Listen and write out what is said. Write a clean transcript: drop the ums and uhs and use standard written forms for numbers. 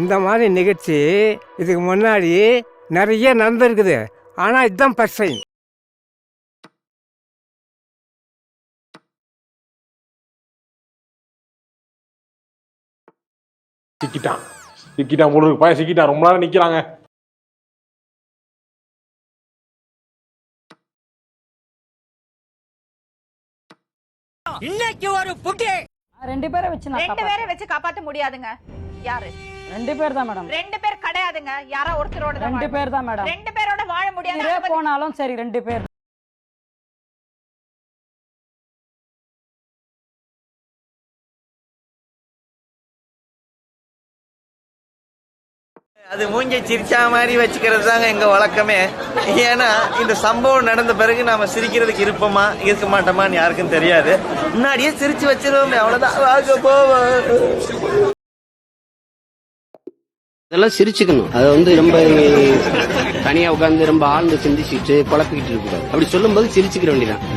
இந்த மாதிரி நிகழ்ச்சி இதுக்கு முன்னாடி நிறைய நடந்திருக்குது. ஆனால் இதுதான் ஃபர்ஸ்ட் டைம். சிக்கிட்டான் போல இருக்கு. பையன் சிக்கிட்டான். ரொம்ப நேரம் நிக்கிறாங்க. இன்னைக்கு ஒரு புட்டி. ரெண்டு பேரை வச்சு காப்பாத்த முடியாதுங்க. யாரு? ரெண்டு பேர் தான் மேடம். ரெண்டு பேர் கிடையாதுங்க. யாரோ ஒருத்தரோட தான். ரெண்டு பேர் தான் மேடம். ரெண்டு பேரோட வாழ முடியாது. போனாலும் சரி ரெண்டு பேர். அது மூஞ்சி சிரிச்சா மாதிரி வச்சுக்கிறது தாங்க எங்க வழக்கமே. ஏன்னா இந்த சம்பவம் நடந்த பிறகு நாம சிரிக்கிறதுக்கு இருப்போமா இருக்க மாட்டோமான்னு யாருக்கும் தெரியாது. முன்னாடியே சிரிச்சு வச்சிருவோமே, அவ்வளவுதான். வாங்க போவோம். இதெல்லாம் சிரிச்சுக்கணும். அதை ரொம்ப தனியா உட்கார்ந்து ரொம்ப ஆழ்ந்து சிந்திச்சுட்டு குழப்பிக்கிட்டு இருக்கக்கூடாது. அப்படி சொல்லும் போது சிரிச்சுக்கிற வேண்டியதான்.